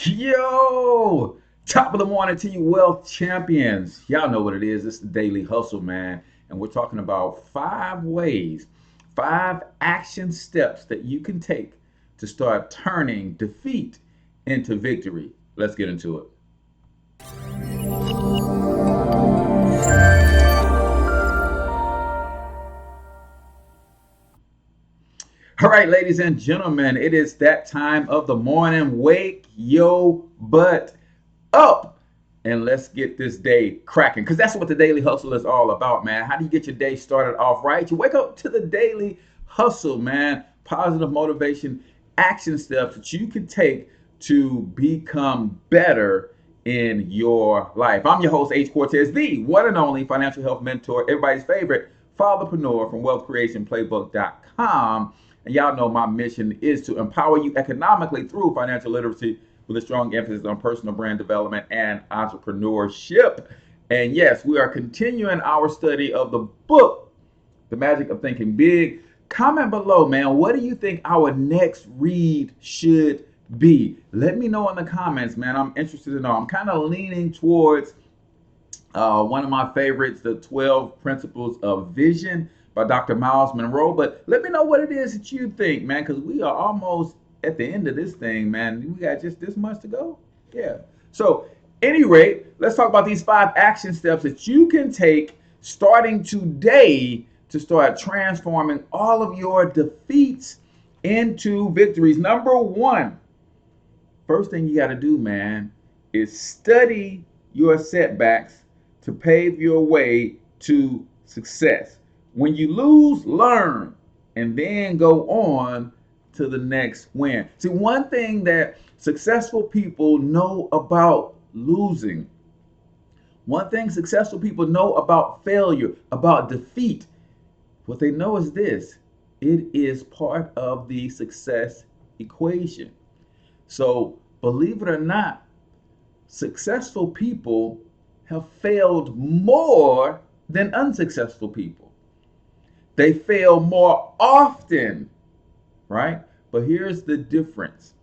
Yo, top of the morning to you, wealth champions. Y'all know what it is. It's the Daily Hustle, man. And we're talking about 5 ways, 5 action steps that you can take to start turning defeat into victory. Let's get into it. All right, ladies and gentlemen, it is that time of the morning. Wake your butt up and let's get this day cracking, because that's what the Daily Hustle is all about, man. How do you get your day started off right? You wake up to the Daily Hustle, man. Positive motivation, action steps that you can take to become better in your life. I'm your host, H Cortez, the one and only financial health mentor, everybody's favorite fatherpreneur from wealthcreationplaybook.com. And y'all know my mission is to empower you economically through financial literacy with a strong emphasis on personal brand development and entrepreneurship. And yes, we are continuing our study of the book, The Magic of Thinking Big. Comment below, man. What do you think our next read should be? Let me know in the comments, man. I'm interested to know. I'm kind of leaning towards one of my favorites, The 12 Principles of Vision by Dr. Miles Monroe. But let me know what it is that you think, man, because we are almost at the end of this thing, man. We got just this much to go. Yeah. So, any rate, let's talk about these 5 action steps that you can take starting today to start transforming all of your defeats into victories. Number one, first thing you got to do, man, is study your setbacks to pave your way to success. When you lose, learn, and then go on to the next win. See, one thing that successful people know about losing, one thing successful people know about failure, about defeat, what they know is this: it is part of the success equation. So, believe it or not, successful people have failed more than unsuccessful people. They fail more often, right? But here's the difference.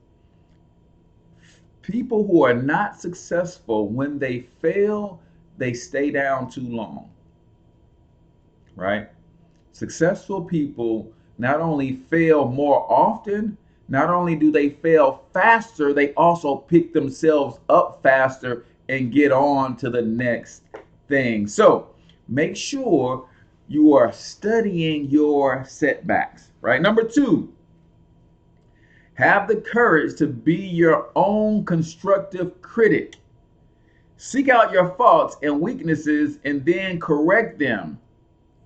People who are not successful, when they fail, they stay down too long, right? Successful people not only fail more often, not only do they fail faster, they also pick themselves up faster and get on to the next thing. So make sure you are studying your setbacks, right? Number two, have the courage to be your own constructive critic. Seek out your faults and weaknesses and then correct them.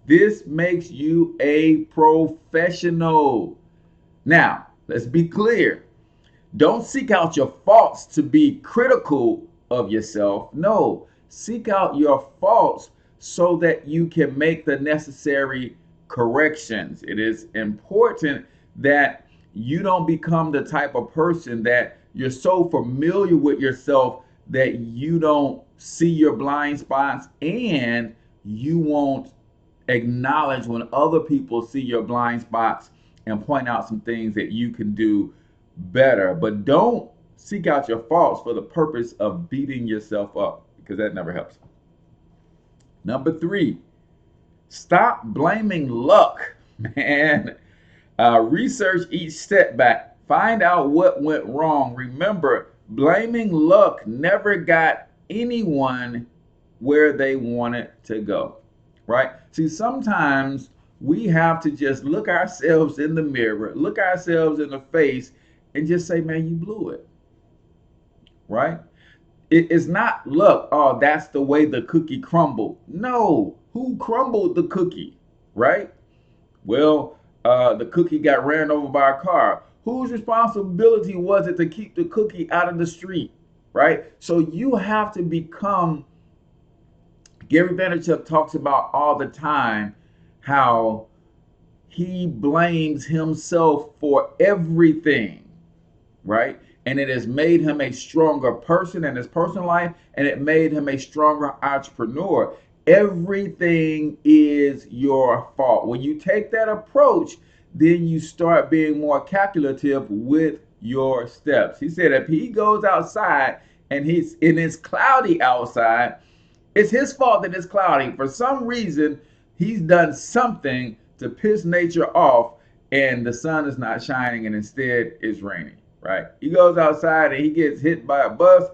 This makes you a professional. Now, let's be clear. Don't seek out your faults to be critical of yourself. No, seek out your faults so that you can make the necessary corrections. It is important that you don't become the type of person that you're so familiar with yourself that you don't see your blind spots, and you won't acknowledge when other people see your blind spots and point out some things that you can do better. But don't seek out your faults for the purpose of beating yourself up, because that never helps. Number three, stop blaming luck, man. Research each setback. Find out what went wrong. Remember, blaming luck never got anyone where they wanted to go, right? See, sometimes we have to just look ourselves in the mirror, look ourselves in the face, and just say, man, you blew it, right? It's not luck. Oh, that's the way the cookie crumbled. No, who crumbled the cookie, right? Well, the cookie got ran over by a car. Whose responsibility was it to keep the cookie out of the street, right? So you have to become, Gary Vaynerchuk talks about all the time how he blames himself for everything, right? And it has made him a stronger person in his personal life, and it made him a stronger entrepreneur. Everything is your fault. When you take that approach, then you start being more calculative with your steps. He said if he goes outside and it's cloudy outside, it's his fault that it's cloudy. For some reason, he's done something to piss nature off, and the sun is not shining, and instead it's raining. Right? He goes outside and he gets hit by a bus.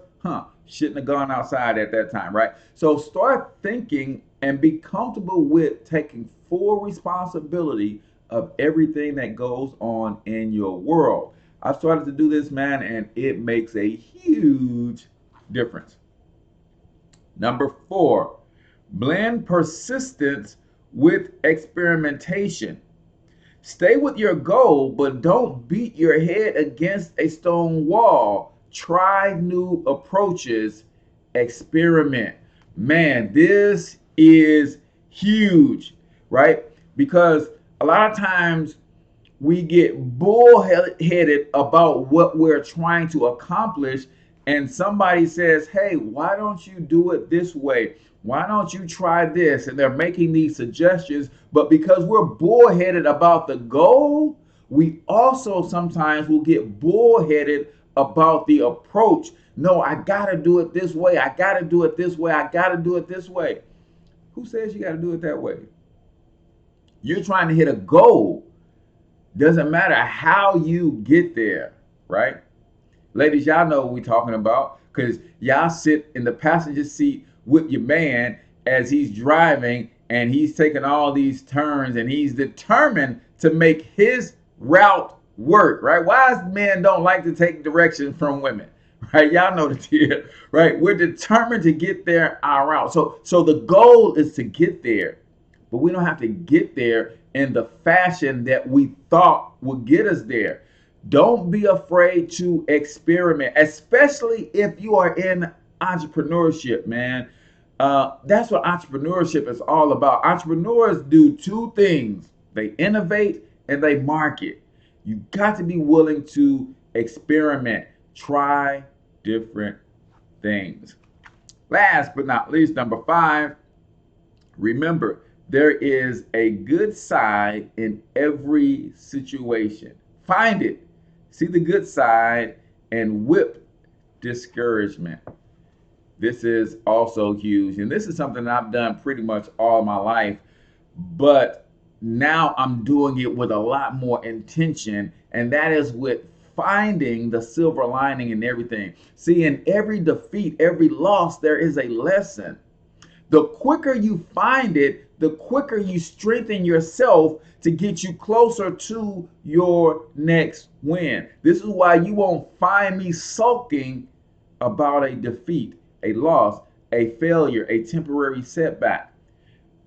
Shouldn't have gone outside at that time. Right? So start thinking and be comfortable with taking full responsibility of everything that goes on in your world. I started to do this, man, and it makes a huge difference. Number 4, blend persistence with experimentation. Stay with your goal, but don't beat your head against a stone wall. Try new approaches, experiment. Man, this is huge, right? Because a lot of times we get bullheaded about what we're trying to accomplish, and somebody says, hey, why don't you do it this way? Why don't you try this? And they're making these suggestions, but because we're bullheaded about the goal, we also sometimes will get bullheaded about the approach. No, I gotta do it this way. I gotta do it this way. I gotta do it this way. Who says you gotta do it that way? You're trying to hit a goal. Doesn't matter how you get there, right? Ladies, y'all know what we're talking about, because y'all sit in the passenger seat with your man as he's driving, and he's taking all these turns, and he's determined to make his route work, right? Wise men don't like to take directions from women, right? Y'all know the deal, right? We're determined to get there our route. So the goal is to get there, but we don't have to get there in the fashion that we thought would get us there. Don't be afraid to experiment, especially if you are in entrepreneurship, man. That's what entrepreneurship is all about. Entrepreneurs do 2 things. They innovate and they market. You got to be willing to experiment, try different things. Last but not least, number 5, remember, there is a good side in every situation. Find it, see the good side, and whip discouragement. This is also huge. And this is something that I've done pretty much all my life, but now I'm doing it with a lot more intention, and that is with finding the silver lining in everything. See, in every defeat, every loss, there is a lesson. The quicker you find it, the quicker you strengthen yourself to get you closer to your next win. This is why you won't find me sulking about a defeat, a loss, a failure, a temporary setback.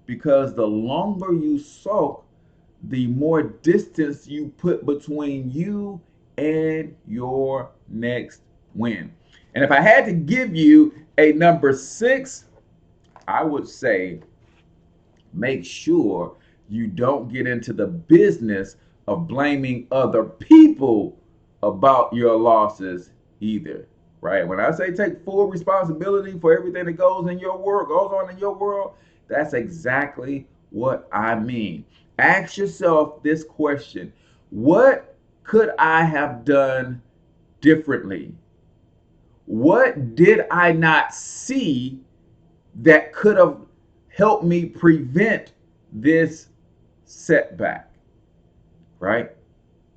Because the longer you sulk, the more distance you put between you and your next win. And if I had to give you a number 6, I would say make sure you don't get into the business of blaming other people about your losses either, right? When I say take full responsibility for everything that goes on in your world, that's exactly what I mean. Ask yourself this question: what could I have done differently? What did I not see that could have helped me prevent this setback, right?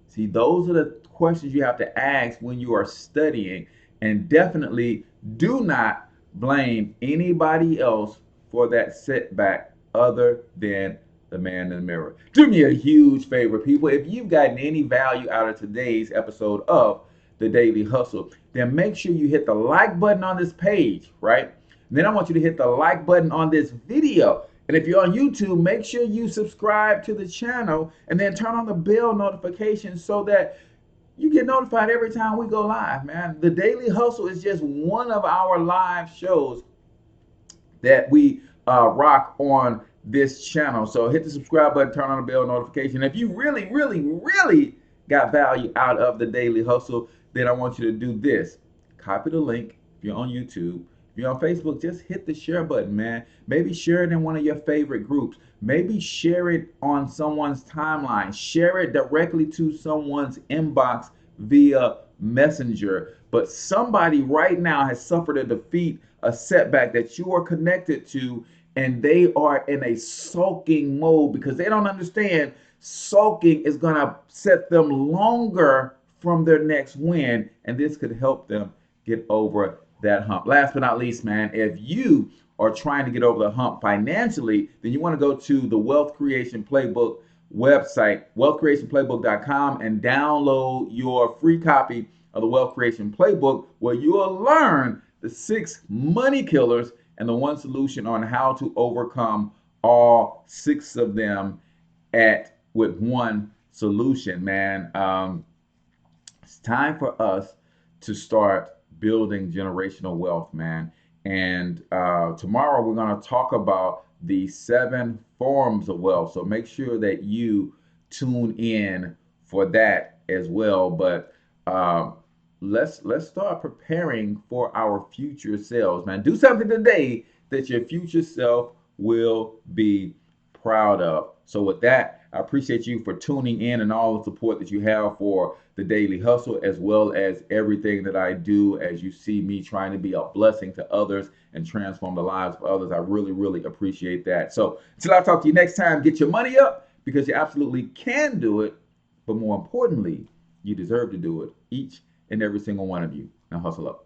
See, those are the questions you have to ask when you are studying, and definitely do not blame anybody else for that setback other than the man in the mirror. Do me a huge favor, people. If you've gotten any value out of today's episode of The Daily Hustle, then make sure you hit the like button on this page, right? And then I want you to hit the like button on this video. And if you're on YouTube, make sure you subscribe to the channel and then turn on the bell notification so that you get notified every time we go live, man. The Daily Hustle is just one of our live shows that we rock on this channel. So hit the subscribe button, turn on the bell notification. If you really, really, really got value out of the Daily Hustle, then I want you to do this. Copy the link if you're on YouTube. If you're on Facebook, just hit the share button, man. Maybe share it in one of your favorite groups. Maybe share it on someone's timeline. Share it directly to someone's inbox via messenger, but somebody right now has suffered a defeat, a setback that you are connected to, and they are in a sulking mode because they don't understand sulking is going to set them longer from their next win, and this could help them get over that hump. Last but not least, man, if you are trying to get over the hump financially, then you want to go to the Wealth Creation Playbook website, wealthcreationplaybook.com, and download your free copy of the Wealth Creation Playbook, where you will learn the 6 money killers and the one solution on how to overcome all 6 of them with one solution, man. It's time for us to start building generational wealth, man. And tomorrow we're going to talk about the 7 forms of wealth. So make sure that you tune in for that as well. But let's start preparing for our future selves, man. Do something today that your future self will be proud of. So with that, I appreciate you for tuning in and all the support that you have for the Daily Hustle, as well as everything that I do. As you see me trying to be a blessing to others and transform the lives of others, I really, really appreciate that. So until I talk to you next time, get your money up, because you absolutely can do it. But more importantly, you deserve to do it, each and every single one of you. Now hustle up.